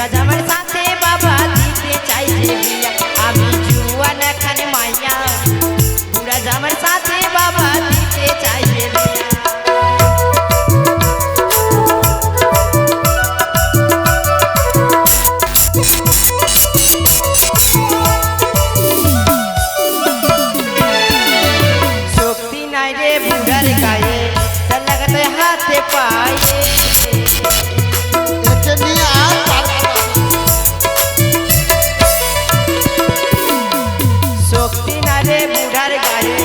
বুড়া জামার সাথে বাবা দিতে চাইছে বিয়া আমি জুয়ান খানে মাইয়া বুড়া জামার সাথে বাবা দিতে চাইছে বিয়া শক্তি নাই রে বুড়ার গায়ে তার লাগাতে হাতে পায়ে শক্তি না রে বুড়ার গায়ে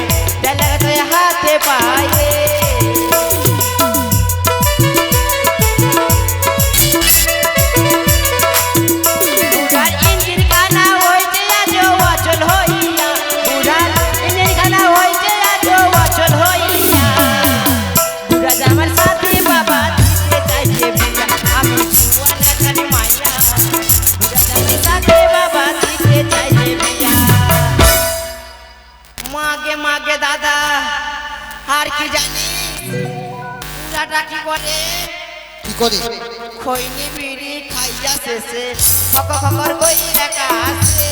তার লাগাতে হাতে পায়ে বুড়ার ইঞ্জিন কানা হইতে আজ অচল হইয়া বুড়ার ইঞ্জিন কানা হইতে আজ অচল হইয়া বুড়া জামার সাথে বাবা দিতে চাইছে বিয়া আমি জুয়ান খানে মাইয়া বুড়া জামার সাথে বাবা দিতে চাইছে বিয়া মাগে মাগে দাদা আর কি জানি বুড়াটা কি করে খৈনি বিড়ি খাইয়া শেষে খকর কইরা কাছে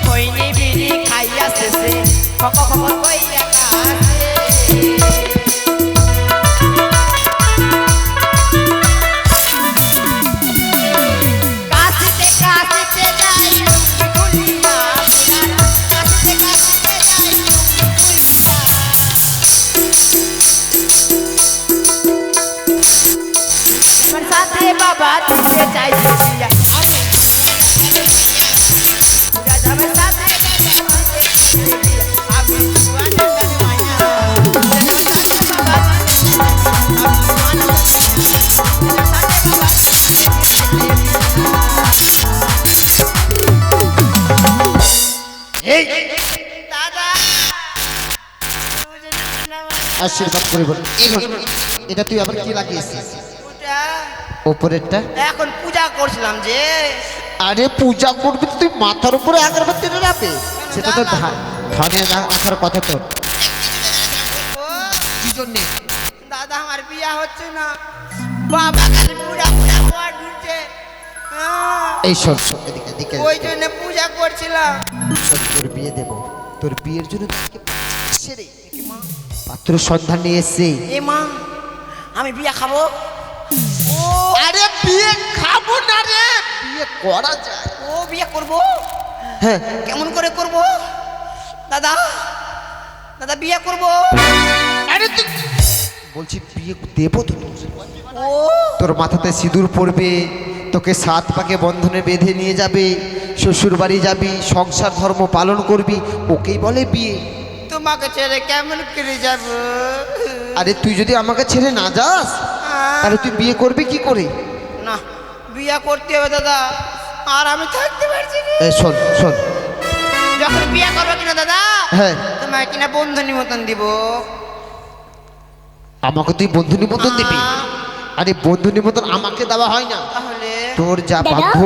খৈনি বিড়ি খাইয়া শেষে খকর কইরা কাছে কাশিতে কাশিতে যাই গুলিয়া কাশিতে কাশিতে যাই গুলিয়া আমার সাথে বাবা দিতে চাইছে বিয়া আমি বুড়া জামার সাথে বাবা দিতে চাইছে বিয়া আমি জুয়ান খানে মাইয়া বুড়া জামার সাথে বাবা দিতে চাইছে আমি জুয়ান খানে মাইয়া বুড়া সাথে বাবা দাদা আশীর্বাদ করে বল এটা তুই আবার কি লাগিয়েছিস উপরেরটা এখন পূজা করছিলাম যে আরে পূজা করবি তুই মাথার উপরে আগরবাতি রাখবে সেটা তো ধানে রাখার কথা তোর কি জন্য দাদা আমার বিয়া হচ্ছে না বাবা খালি বুড়া বুড়া বড় ঢুকছে এই শোন এদিকে এদিকে ওই জন্য পূজা করছিলাম শোন, তোর বিয়ে দেব তোর বিয়ের জন্য তোকে ছেড়ে পাত্র সন্ধান নিয়ে এসে এ মা আমি বিয়া খাবো ও আরে বিয়ে খাবো না রে বিয়ে করা যায় ও বিয়া করব হ্যাঁ কেমন করে করব দাদা দাদা বিয়া করব আরে তুই বলছি বিয়ে দেব তো তোর। ও তোর মাথাতে সিঁদুর পড়বে তোকে 7 পাকে বন্ধনে বেঁধে নিয়ে যাবে শ্বশুর বাড়ি যাবি সংসার ধর্ম পালন করবি ওকেই বলে বিয়ে তোমাকে ছেড়ে কেমন করে যাব আরে তুই যদি আমাকে ছেড়ে না যাস তাহলে তুই বিয়ে করবি কি করে না বিয়া করতে হবে দাদা আর আমি থাকতে পারছি না এই শোন শোন যখন বিয়া করবো কিনা দাদা হ্যাঁ তোমায় কিনা বন্ধু নিমন্ত্রণ দিব আমাকে তুই বন্ধু নিমন্ত্রণ দিবি আরে বন্ধু নিমন্ত্রণ আমাকে দেওয়া হয় না তাহলে তোর যা বান্ধব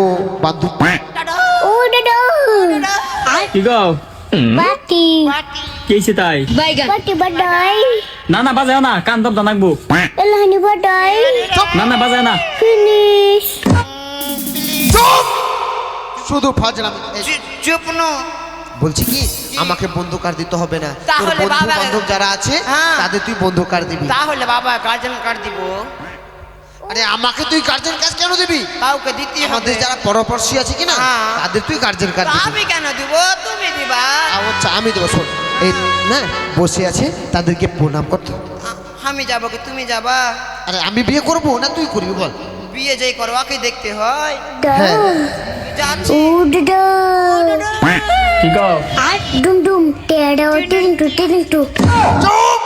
দাদা ও দাদা কি গো বাটি পার্টি কেছে তাই বাটি বাটাই না না বাজাও না কান দব দানাকবো এলাহানি বাটাই না না বাজাও না ফিনিশ শুধু ফাজলাম চুপ নো বলছি কি আমাকে বন্ধু কার্ড দিতে হবে না তোর তাহলে বন্ধু বাবা- বান্ধব যারা আছে হ্যাঁ। তাদের তুই বন্ধু কার্ড দিবি তাহলে বাবা গার্জেন কার্ড দিব আরে আমাকে তুই গার্জেন কার্ড কেন দিবি কাউকে দিতে হবে আমাদের যারা পরপর্শী আছে কিনা হ্যাঁ। তাদের তুই গার্জেন কার্ড দিবি আমি কেন দিব তুমি দিবা আচ্ছা আমি দেবো শোন এই না বসে আছে তাদেরকে প্রণাম করতে হবে। আমি যাবো কি তুমি যাবা আরে আমি বিয়ে করবো না তুই করবি বল বিয়ে যেই করো ওকে দেখতে হয় হ্যাঁ যাচ্ছি ও দাদা কি গো ডুম ডুম টেডা টিং টু চুপ!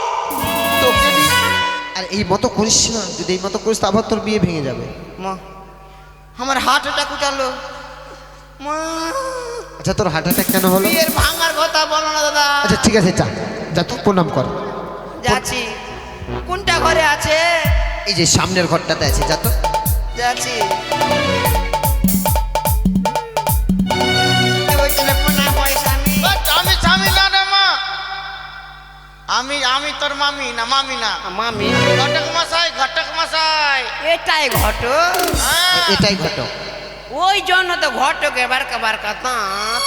তোকে আর এই মতো করিস না যদি এই মতো করিস তারপর তোর বিয়ে ভেঙে যাবে মা আমার হার্ট অ্যাটাক উঠালো মা আচ্ছা তোর হার্ট অ্যাটাক কেন হলো বিয়ের ভাঙার কথা বলো না দাদা আচ্ছা ঠিক আছে যা যা তুই প্রণাম কর যাচ্ছি কোনটা ঘরে আছে এই যে সামনের ঘরটাতে আছে যা তো যাচ্ছি ওই ছেলে প্রণাম হয় স্বামী আমি স্বামী না রে মা আমি আমি তোর মামি না মামি না মামি ঘটক মশাই ঘটক মশাই এটাই ঘটক হ্যাঁ। এটাই ঘটক। ওই জন্য তো ঘটকের বারকা বারকা দাঁত।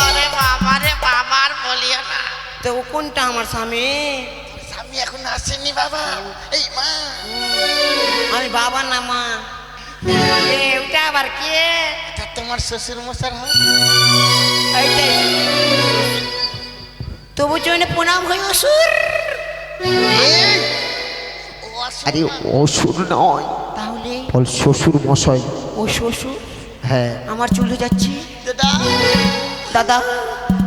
আরে বাবা রে বাবার বলিও না তো ও কোনটা আমার স্বামী? স্বামী এখন আসেনি বাবা এই মা আমি বাবা না মা। এ ওটা আবার কে? এটা তোমার শ্বশুর মশার হয় এইটাই তবু জন্য প্রণাম হই অসুর। এই, ও আসুন আরে না। অসুর নয়, তাহলে বল শ্বশুর মশাই। ও শ্বশুর হ্যাঁ আমার চলে যাচ্ছি। দাদা দাদা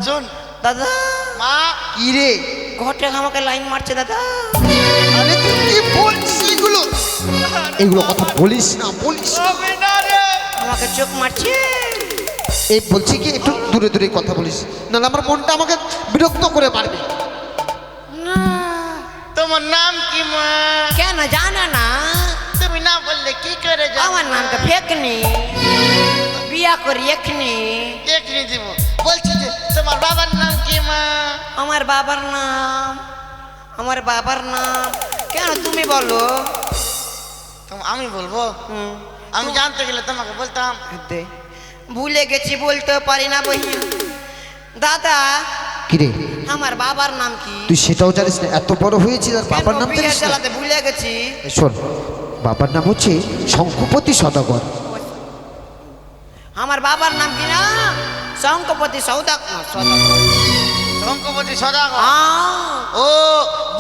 শোন দাদা মা কি রে? ঘটক আমাকে লাইন মারছে দাদা। আরে তুই কি বলছিস এগুলো? এগুলো কথা বলিস না, বলিস না। হবে না রে আমাকে চোখ মারছে। এই বলছি কি একটু দূরে দূরে কথা বলিস, নাহলে আমার মনটা আমাকে বিরক্ত করে পারবে। না তোমার নাম কি মা কেন জানা না? তুমি না বললে কি করে জানো? আমার নামটা ফেকনি, বিয়া করি এখনি। এখনি দিব বলছি যে তোমার বাবার নাম কি মা আমার বাবার নাম, আমার বাবার নাম কেন তুমি বলো? আমি বলবো হুম, আমি জানতে গেলে তোমাকে বলতাম দে। ভুলে গেছি বলতে পারি না বহিন। দাদা কি রে, আমার বাবার নাম কি? তুই সেটাও জানিস না? এত বড় হয়েছিস আর বাবার নাম জানিস না? চালাতে ভুলে গেছি। এই শোন, বাবার নাম হচ্ছে শঙ্কুপতি সদাগর। আমার বাবার নাম কি না? শঙ্কপতি সৌদাগর। শঙ্কপতি সদাগর ও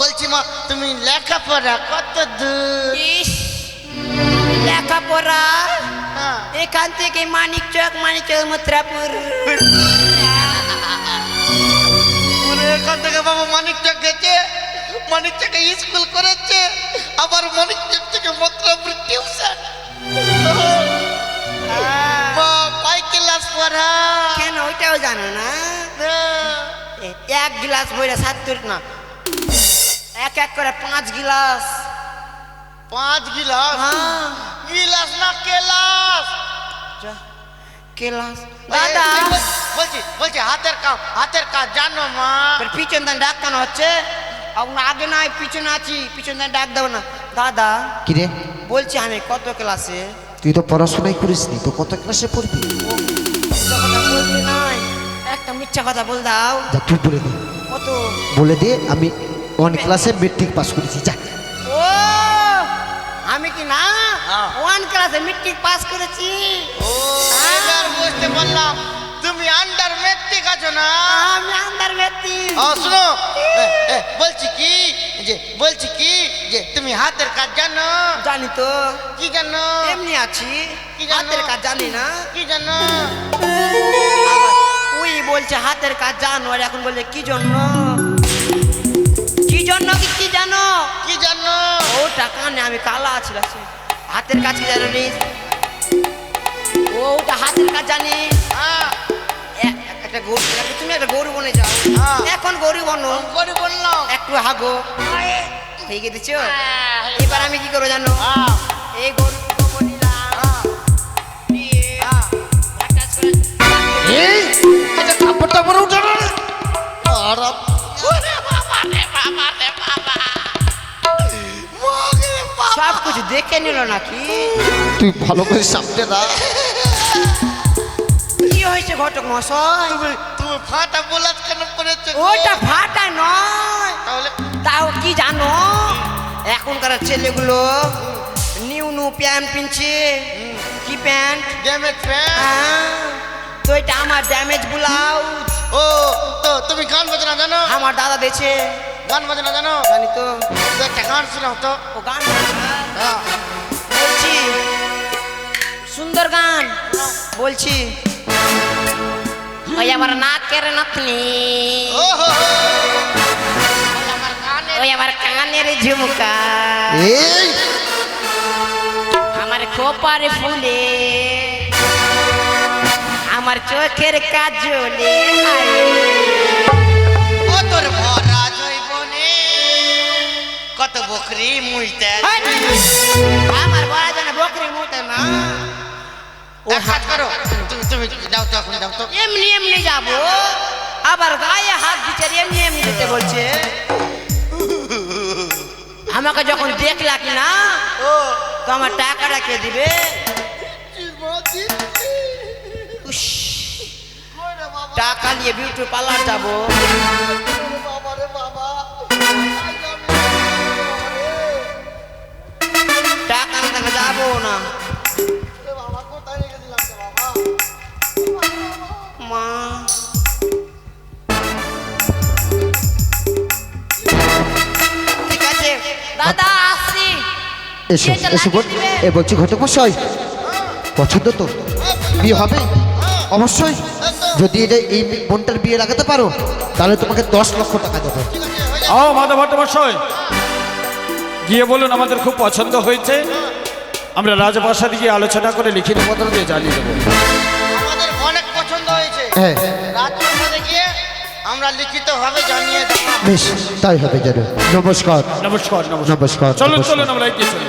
বলছি মা তুমি লেখাপড়া কত দূর ইস, লেখাপড়া হ্যাঁ। এখান থেকে মানিকচক মথুরাপুর। ওরে এখান থেকে বাবা মানিকচক গেছে মানিকচকে স্কুল করেছে আবার মানিকচক থেকে মথুরাপুর টিউশন কয় ক্লাস পড়া কেন ওইটাও জানো না? এক গিলাস বইরা 70 না, এক এক করে 5 গিলাস। 5 গিলাস হ্যাঁ গিলাস না ক্লাস যা, গিলাস। দাদা বলছি বলছি হাতের কাজ জানো মা তোর পিছন দান ডাক কেন হচ্ছে? আগে নাই পিছনে আছি, পিছন দান ডাক দাও না। দাদা কি রে, বলছি আমি কত ক্লাসে? তুই তো পড়াশোনাই করিসনি, তো কত ক্লাসে পড়বি? মিথ্যা কথা বলবি নাই, একটা মিথ্যা কথা বল দাও। যা তুই বলে দে, কত? বলে দে আমি 1 ক্লাসে মেট্রিক পাস করেছি। যা। ও আমি কি না হ্যাঁ। 1 ক্লাসে মেট্রিক পাস করেছি। ও এবার বুঝতে পারলাম তুমি আন্ডার মেট্রিক আছো না আমি আন্দার ব্যক্তি। শোনো বলছি কি যে তুমি হাতের কাজ জানো জানি তো, কি জানো এমনি আছি, কি জানো? হাতের কাজ জানি না। কি জানো আবার ওই বলছে হাতের কাজ জানো, আর এখন বলছে কি জন্য? কি জন্য কি জানো? কি জানো ও টাকা নেই, আমি কালা আছি রাখছি। হাতের কাজ কি জানো রে? ওটা হাতের কাজ জানি। হ্যাঁ একটা গরু, তুমি একটা গরু বনে যাও, হ্যাঁ। এখন গরু বনো, করে বললাম একটু হাগো ঠিক দিচ্ছ। এবার আমি কি করবো জানো? হ্যাঁ এই গরু গোবর নিলাম, নিয়ে একটা করে এই এটা কাপড়টা পরে উঠে না। আরাম ওরে বাবা রে বাবা রে বাবা মগে বাবা সব কিছু দেখে নিল নাকি? তুই ভালো করে সামনে রাখ। কি হয়েছে ঘটক মশাই? তুমি ফাটা বলাত কেন পড়েছো ওটা ফাটা নয়, তাহলে তাও কি জানো? এখনকার ছেলেগুলো নিউ নিউ প্যান্ট পিনছে। কি প্যান্ট? ড্যামেজ প্যান্ট হ্যাঁ, তো এটা আমার ড্যামেজ ব্লাউজ। ও তো তুমি গান বাজনা জানো আমার দাদা দিয়েছে। গান বাজনা জানো জানি তো। তো একটা গান শোনাও তো ও গান বলছে না? হ্যাঁ বলছি সুন্দর গান বলছি। ওই আমার নাকের নাতনি, ও হো হো। আমার গানে ওই আমার কানের ঝুমকা, এই আমার খোপার ফুলে, আমার চোখের কাজলে। ও তোর ভরা জৈবনে কত বকরি মুইতে আমার বড় জন বকরি মুতে না। ও এক কাজ করো তুমি যাও তো এখন যাও তো এমনি এমনি যাবো, আবার গায়ে হাত দিচ্ছে, এমনি এমনি যেতে বলছে। আমাকে যখন দেখলা কি না ও তো আমার টাকাটা কে দিবে? মা দিচ্ছি। উস, কই রে বাবা টাকা নিয়ে বিউটি পার্লার যাবো। রে বাবা রে বাবা আই যাবি রে টাকা না থাকলে যাবো না। বাবা কোথায় রেখে দিলাম রে বাবা মা ঠিক আছে দাদা আসছি। এসো বিয়েটা এসো বোন। লাগিয়ে দিবে। এ বলছি ঘটক মশাই, পছন্দ তো? বিয়ে হবে অবশ্যই। যদি এটা এই বোনটার বিয়ে লাগাতে পারো তাহলে তোমাকে 10 লক্ষ টাকা দেবো। ও মাধব ভট্টমশাই, গিয়ে বলুন আমাদের খুব পছন্দ হয়েছে, আমরা রাজপ্রাসাদে গিয়ে আলোচনা করে লিখিত পত্র দিয়ে জানিয়ে দেবো। আমাদের অনেক পছন্দ হয়েছে হ্যাঁ রাজপ্রাসাদে গিয়ে আমরা লিখিতভাবে জানিয়ে দেব বেশ, তাই হবে যেন। নমস্কার নমস্কার নমস্কার। নমস্কার চলুন নমস্কার। চলুন আমরা এগিয়ে চলি।